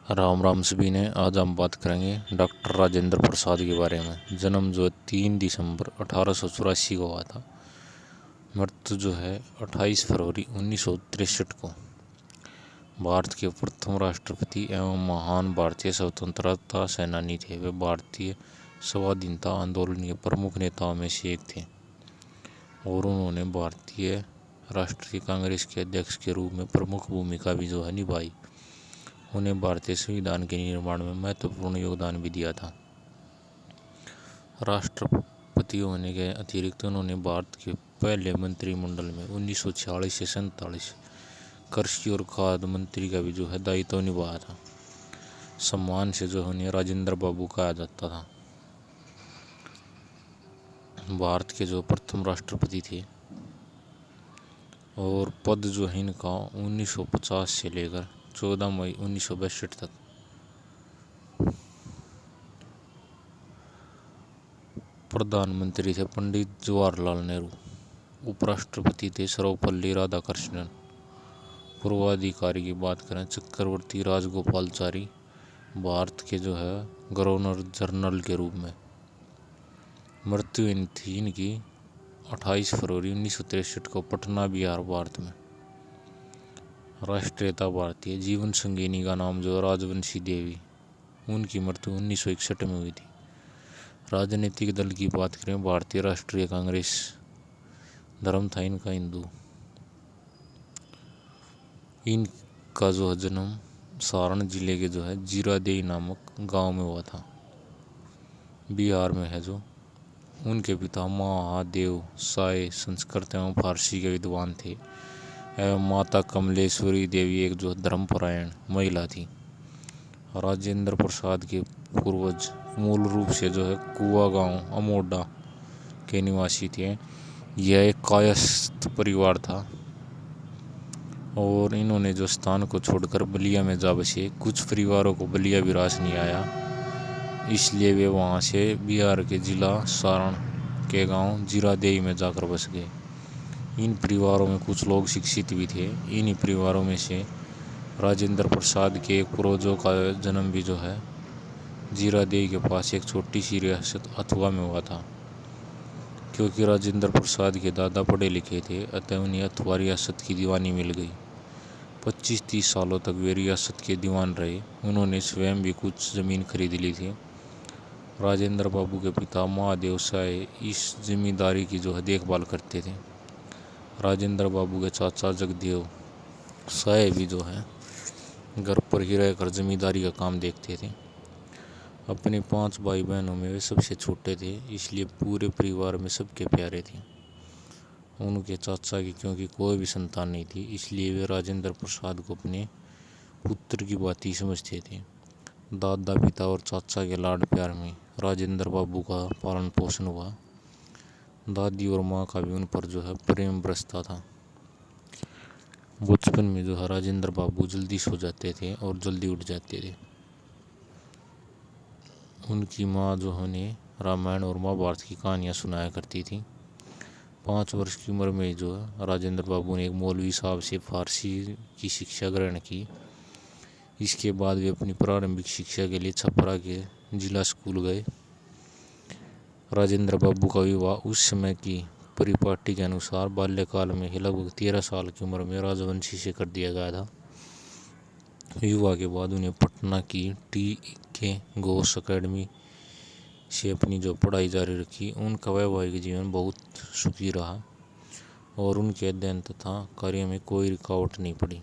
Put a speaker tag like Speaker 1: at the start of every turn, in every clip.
Speaker 1: राम राम सभी ने। आज हम बात करेंगे डॉक्टर राजेंद्र प्रसाद के बारे में। जन्म जो 3 दिसंबर 1884 को हुआ था। मृत्यु जो है 28 फरवरी 1963 को। भारत के प्रथम राष्ट्रपति एवं महान भारतीय स्वतंत्रता सेनानी थे। वे भारतीय स्वाधीनता आंदोलन के प्रमुख नेताओं में से एक थे और उन्होंने भारतीय राष्ट्रीय कांग्रेस के अध्यक्ष के रूप में प्रमुख भूमिका भी जो है निभाई। उन्हें भारतीय संविधान के निर्माण में महत्वपूर्ण योगदान भी दिया था। राष्ट्रपति होने के अतिरिक्त उन्होंने भारत के पहले मंत्रिमंडल में 1946 से 47 कृषि और खाद्य मंत्री का भी जो है दायित्व निभाया था। सम्मान से जो उन्हें राजेंद्र बाबू कहा जाता था। भारत के जो प्रथम राष्ट्रपति थे और पद जो है इनका 1950 से लेकर 14 मई 1962 तक। प्रधानमंत्री थे पंडित जवाहरलाल नेहरू। उपराष्ट्रपति थे सर्वपल्ली राधाकृष्णन। पूर्वाधिकारी की बात करें चक्रवर्ती राजगोपालचारी भारत के जो है गवर्नर जनरल के रूप में। मृत्यु थी इनकी 28 फरवरी 1963 को पटना बिहार भारत में। राष्ट्रीयता भारतीय। जीवन संगिनी का नाम जो राजवंशी देवी। उनकी मृत्यु 1961 में हुई थी। राजनीतिक दल की बात करें भारतीय राष्ट्रीय कांग्रेस। धर्म था इनका हिंदू। इनका जो है जन्म सारण जिले के जो है जीरादेई नामक गांव में हुआ था, बिहार में है जो। उनके पिता महादेव साय संस्कृत एवं फारसी के विद्वान थे एवं माता कमलेश्वरी देवी एक जो धर्मपरायण महिला थी। राजेंद्र प्रसाद के पूर्वज मूल रूप से जो है कुआ गांव अमोडा के निवासी थे। यह एक कायस्थ परिवार था और इन्होंने जो स्थान को छोड़कर बलिया में जा बसे। कुछ परिवारों को बलिया विरास नहीं आया, इसलिए वे वहां से बिहार के जिला सारण के गांव जीरादेई में जाकर बस गए। इन परिवारों में कुछ लोग शिक्षित भी थे। इन्हीं परिवारों में से राजेंद्र प्रसाद के एक पूर्वजों का जन्म भी जो है जीरादेई के पास एक छोटी सी रियासत अथवा में हुआ था। क्योंकि राजेंद्र प्रसाद के दादा पढ़े लिखे थे, अतः उन्हें अथवा रियासत की दीवानी मिल गई। 25-30 सालों तक वे रियासत के दीवान रहे। उन्होंने स्वयं भी कुछ जमीन खरीद ली थी। राजेंद्र बाबू के पिता महादेव साय इस जमींदारी की जो है देखभाल करते थे। राजेंद्र बाबू के चाचा जगदेव साय भी जो है घर पर ही रहकर जमींदारी का काम देखते थे। अपने 5 भाई बहनों में वे सबसे छोटे थे, इसलिए पूरे परिवार में सबके प्यारे थे। उनके चाचा की क्योंकि कोई भी संतान नहीं थी, इसलिए वे राजेंद्र प्रसाद को अपने पुत्र की बात ही समझते थे। दादा पिता और चाचा के लाड प्यार में राजेंद्र बाबू का पालन पोषण हुआ। दादी और माँ का भी उन पर जो है प्रेम बरसता था। बचपन में जो है राजेंद्र बाबू जल्दी सो जाते थे और जल्दी उठ जाते थे। उनकी माँ जो उन्हें रामायण और महाभारत की कहानियाँ सुनाया करती थी। 5 वर्ष की उम्र में जो है राजेंद्र बाबू ने एक मौलवी साहब से फारसी की शिक्षा ग्रहण की। इसके बाद वे अपनी प्रारंभिक शिक्षा के लिए छपरा के जिला स्कूल गए। राजेंद्र बाबू का विवाह उस समय की परिपाटी के अनुसार बाल्यकाल में ही लगभग 13 साल की उम्र में राजवंशी से कर दिया गया था। विवाह के बाद उन्हें पटना की टी.के. घोष अकेडमी से अपनी जो पढ़ाई जारी रखी। उनका वैवाहिक जीवन बहुत सुखी रहा और उनके अध्ययन तथा कार्य में कोई रुकावट नहीं पड़ी।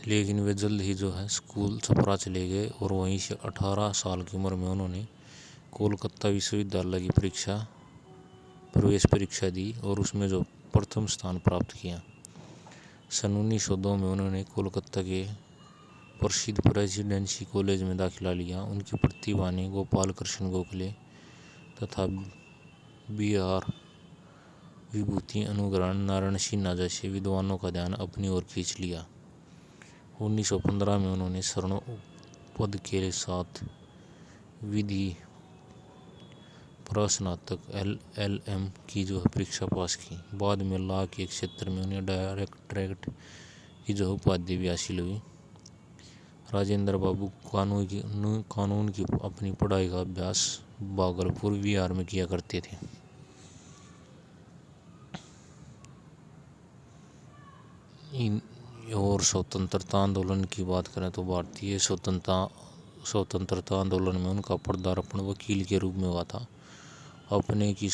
Speaker 1: लेकिन वे जल्द ही जो है स्कूल छपरा चले गए और वहीं से 18 साल की उम्र में उन्होंने कोलकाता विश्वविद्यालय की प्रवेश परीक्षा दी और उसमें जो प्रथम स्थान प्राप्त किया। सन 1902 में उन्होंने कोलकाता के प्रसिद्ध प्रेसिडेंसी कॉलेज में दाखिला लिया। उनकी प्रतिभा ने गोपाल कृष्ण गोखले तथा बी.आर. विभूति अनुग्रहण नारायण सिन्हा जैसे विद्वानों का ध्यान अपनी ओर खींच लिया। 1915 में उन्होंने स्वर्ण पद के साथ विधि प्रस्नातक LL.M. की जो है परीक्षा पास की। बाद में लॉ के क्षेत्र में उन्हें डायरेक्टरेट की जो उपाधि भी हासिल हुई। राजेंद्र बाबू कानून की अपनी पढ़ाई का अभ्यास भागलपुर बिहार में किया करते थे। और स्वतंत्रता आंदोलन की बात करें तो भारतीय स्वतंत्रता आंदोलन में उनका पदार्पण वकील के रूप में हुआ था। अपने की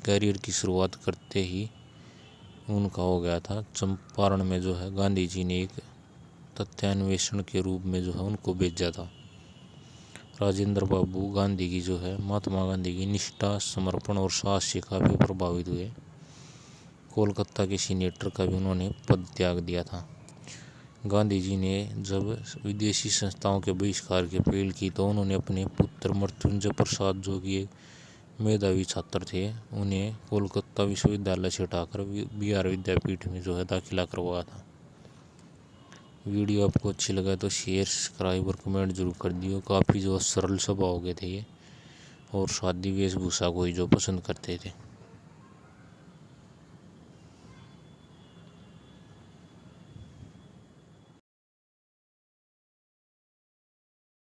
Speaker 1: करियर की शुरुआत करते ही उनका हो गया था। चंपारण में जो है गांधी जी ने एक तथ्यान्वेषण के रूप में जो है उनको भेजा था। राजेंद्र बाबू गांधी की जो है महात्मा गांधी की निष्ठा, समर्पण और साहस से काफ़ी प्रभावित हुए। कोलकाता के सीनेटर का भी उन्होंने पद त्याग दिया था। गांधी जी ने जब विदेशी संस्थाओं के बहिष्कार की अपील की तो उन्होंने अपने पुत्र मृत्युंजय प्रसाद, जो कि एक मेधावी छात्र थे, उन्हें कोलकाता विश्वविद्यालय से हटाकर बिहार विद्यापीठ में जो है दाखिला करवाया था। वीडियो आपको अच्छी लगा तो शेयर, सब्सक्राइब और कमेंट जरूर कर दियो। काफ़ी जो सरल स्वभाव के थे ये, और सादी वेशभूषा को ही जो पसंद करते थे।